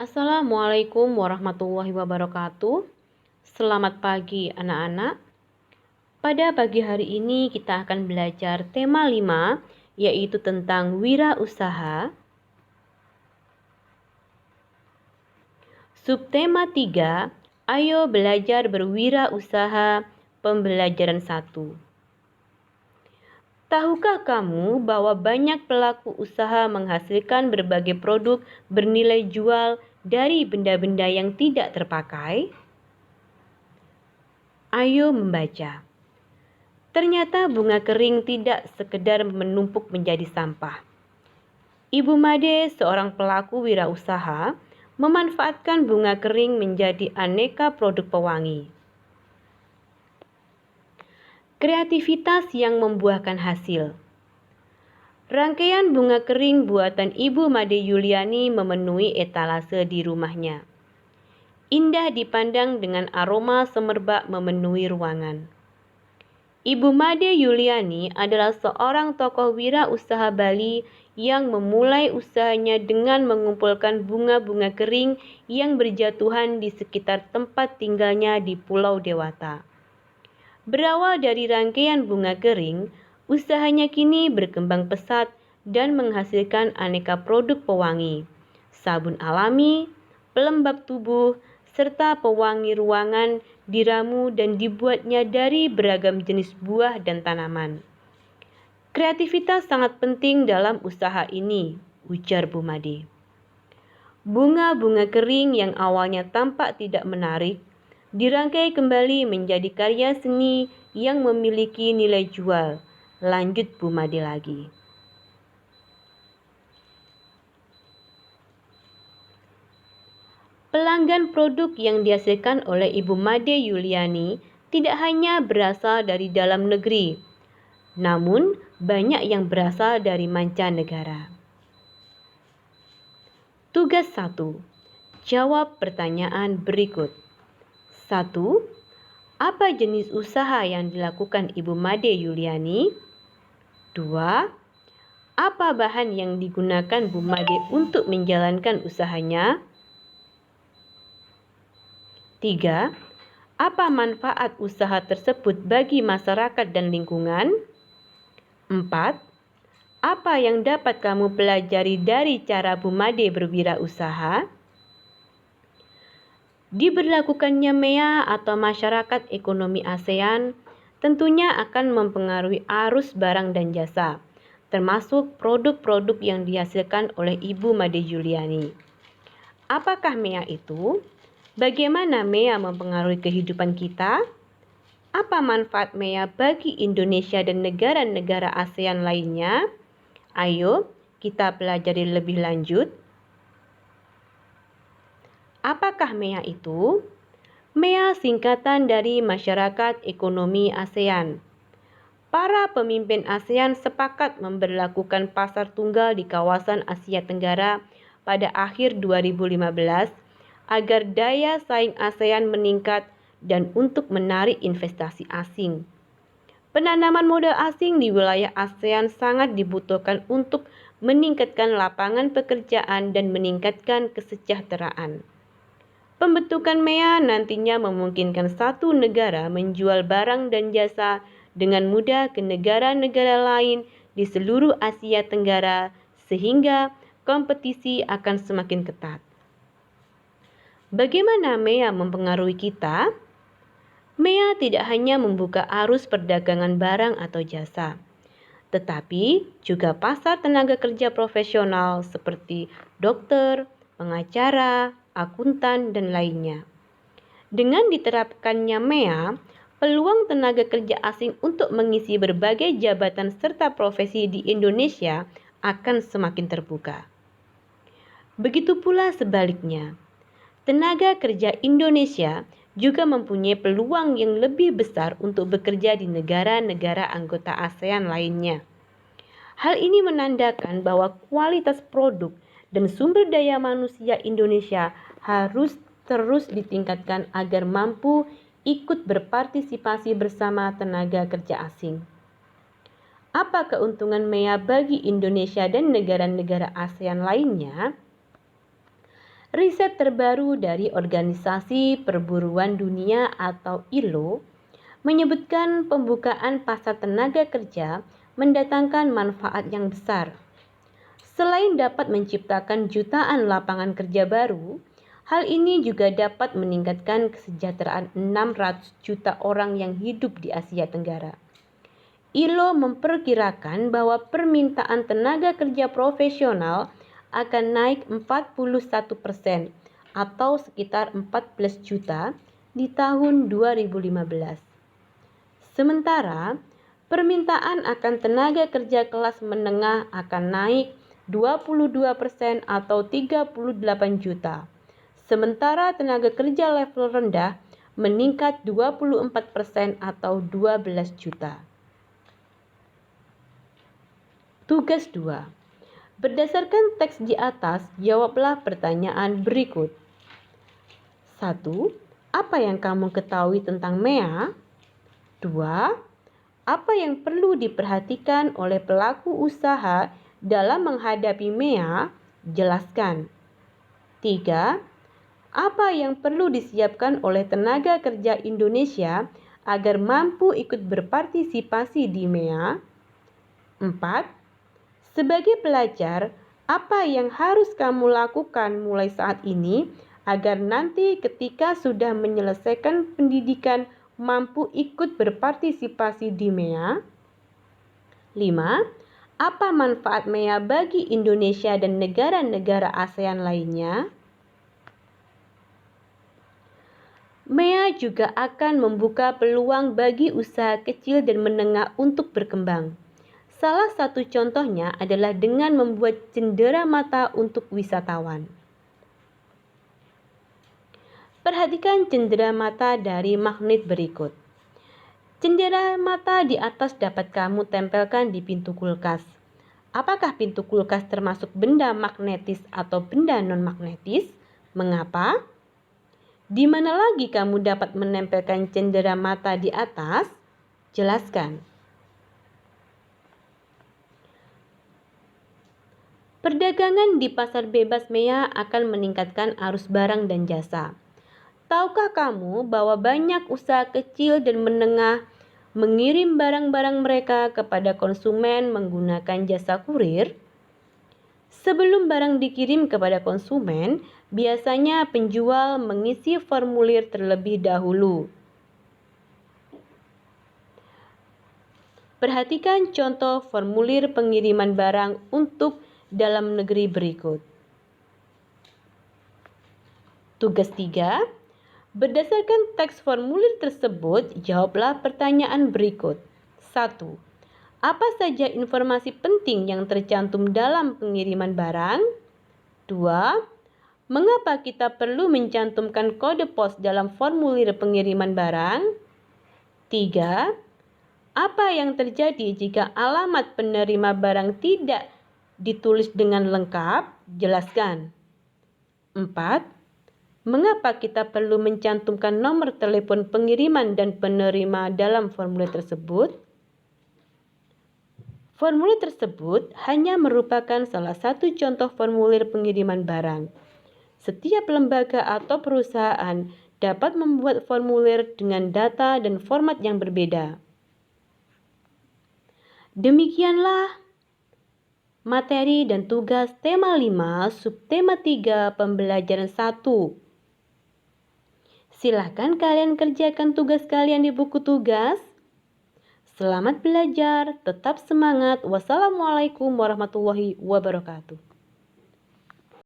Assalamualaikum warahmatullahi wabarakatuh. Selamat pagi anak-anak. Pada pagi hari ini kita akan belajar tema 5, yaitu tentang wirausaha. Subtema 3, ayo belajar berwirausaha, pembelajaran 1. Tahukah kamu bahwa banyak pelaku usaha menghasilkan berbagai produk bernilai jual dari benda-benda yang tidak terpakai? Ayo membaca. Ternyata bunga kering tidak sekedar menumpuk menjadi sampah. Ibu Made, seorang pelaku wirausaha, memanfaatkan bunga kering menjadi aneka produk pewangi. Kreativitas yang membuahkan hasil. Rangkaian bunga kering buatan Ibu Made Yuliani memenuhi etalase di rumahnya. Indah dipandang dengan aroma semerbak memenuhi ruangan. Ibu Made Yuliani adalah seorang tokoh wirausaha Bali yang memulai usahanya dengan mengumpulkan bunga-bunga kering yang berjatuhan di sekitar tempat tinggalnya di Pulau Dewata. Berawal dari rangkaian bunga kering, usahanya kini berkembang pesat dan menghasilkan aneka produk pewangi, sabun alami, pelembab tubuh, serta pewangi ruangan diramu dan dibuatnya dari beragam jenis buah dan tanaman. Kreativitas sangat penting dalam usaha ini, ujar Bu Made. Bunga-bunga kering yang awalnya tampak tidak menarik, dirangkai kembali menjadi karya seni yang memiliki nilai jual. Lanjut Bu Made lagi. Pelanggan produk yang dihasilkan oleh Ibu Made Yuliani tidak hanya berasal dari dalam negeri, namun banyak yang berasal dari mancanegara. Tugas 1. Jawab pertanyaan berikut. 1. Apa jenis usaha yang dilakukan Ibu Made Yuliani? 2. Apa bahan yang digunakan Bu Made untuk menjalankan usahanya? 3. Apa manfaat usaha tersebut bagi masyarakat dan lingkungan? 4. Apa yang dapat kamu pelajari dari cara Bu Made berwirausaha? Diberlakukannya MEA atau Masyarakat Ekonomi ASEAN tentunya akan mempengaruhi arus barang dan jasa, termasuk produk-produk yang dihasilkan oleh Ibu Made Yuliani. Apakah MEA itu? Bagaimana MEA mempengaruhi kehidupan kita? Apa manfaat MEA bagi Indonesia dan negara-negara ASEAN lainnya? Ayo kita pelajari lebih lanjut. Apakah MEA itu? MEA singkatan dari Masyarakat Ekonomi ASEAN. Para pemimpin ASEAN sepakat memberlakukan pasar tunggal di kawasan Asia Tenggara pada akhir 2015 agar daya saing ASEAN meningkat dan untuk menarik investasi asing. Penanaman modal asing di wilayah ASEAN sangat dibutuhkan untuk meningkatkan lapangan pekerjaan dan meningkatkan kesejahteraan. Pembentukan MEA nantinya memungkinkan satu negara menjual barang dan jasa dengan mudah ke negara-negara lain di seluruh Asia Tenggara sehingga kompetisi akan semakin ketat. Bagaimana MEA mempengaruhi kita? MEA tidak hanya membuka arus perdagangan barang atau jasa, tetapi juga pasar tenaga kerja profesional seperti dokter, pengacara, akuntan, dan lainnya. Dengan diterapkannya MEA, peluang tenaga kerja asing untuk mengisi berbagai jabatan serta profesi di Indonesia akan semakin terbuka. Begitu pula sebaliknya, tenaga kerja Indonesia juga mempunyai peluang yang lebih besar untuk bekerja di negara-negara anggota ASEAN lainnya. Hal ini menandakan bahwa kualitas produk dan sumber daya manusia Indonesia harus terus ditingkatkan agar mampu ikut berpartisipasi bersama tenaga kerja asing. Apa keuntungan MEA bagi Indonesia dan negara-negara ASEAN lainnya? Riset terbaru dari Organisasi Perburuan Dunia atau ILO menyebutkan pembukaan pasar tenaga kerja mendatangkan manfaat yang besar. Selain dapat menciptakan jutaan lapangan kerja baru, hal ini juga dapat meningkatkan kesejahteraan 600 juta orang yang hidup di Asia Tenggara. ILO memperkirakan bahwa permintaan tenaga kerja profesional akan naik 41% atau sekitar 14 juta di tahun 2015. Sementara, permintaan akan tenaga kerja kelas menengah akan naik 22% atau 38 juta. Sementara tenaga kerja level rendah meningkat 24% atau 12 juta. Tugas 2. Berdasarkan teks di atas, jawablah pertanyaan berikut. 1. Apa yang kamu ketahui tentang MEA? 2. Apa yang perlu diperhatikan oleh pelaku usaha dalam menghadapi MEA? Jelaskan. 3. Apa yang perlu disiapkan oleh tenaga kerja Indonesia agar mampu ikut berpartisipasi di MEA? 4. Sebagai pelajar, apa yang harus kamu lakukan mulai saat ini agar nanti ketika sudah menyelesaikan pendidikan mampu ikut berpartisipasi di MEA? 5. Apa manfaat MEA bagi Indonesia dan negara-negara ASEAN lainnya? MEA juga akan membuka peluang bagi usaha kecil dan menengah untuk berkembang. Salah satu contohnya adalah dengan membuat cendera mata untuk wisatawan. Perhatikan cendera mata dari magnet berikut. Cendera mata di atas dapat kamu tempelkan di pintu kulkas. Apakah pintu kulkas termasuk benda magnetis atau benda non-magnetis? Mengapa? Di mana lagi kamu dapat menempelkan cendera mata di atas? Jelaskan. Perdagangan di pasar bebas MEA akan meningkatkan arus barang dan jasa. Tahukah kamu bahwa banyak usaha kecil dan menengah mengirim barang-barang mereka kepada konsumen menggunakan jasa kurir? Sebelum barang dikirim kepada konsumen, biasanya penjual mengisi formulir terlebih dahulu. Perhatikan contoh formulir pengiriman barang untuk dalam negeri berikut. Tugas 3. Berdasarkan teks formulir tersebut, jawablah pertanyaan berikut. 1. Apa saja informasi penting yang tercantum dalam pengiriman barang? 2. Mengapa kita perlu mencantumkan kode pos dalam formulir pengiriman barang? 3. Apa yang terjadi jika alamat penerima barang tidak ditulis dengan lengkap? Jelaskan. 4. Mengapa kita perlu mencantumkan nomor telepon pengiriman dan penerima dalam formulir tersebut? Formulir tersebut hanya merupakan salah satu contoh formulir pengiriman barang. Setiap lembaga atau perusahaan dapat membuat formulir dengan data dan format yang berbeda. Demikianlah materi dan tugas tema 5, subtema 3, pembelajaran 1. Silahkan kalian kerjakan tugas kalian di buku tugas. Selamat belajar, tetap semangat. Wassalamualaikum warahmatullahi wabarakatuh.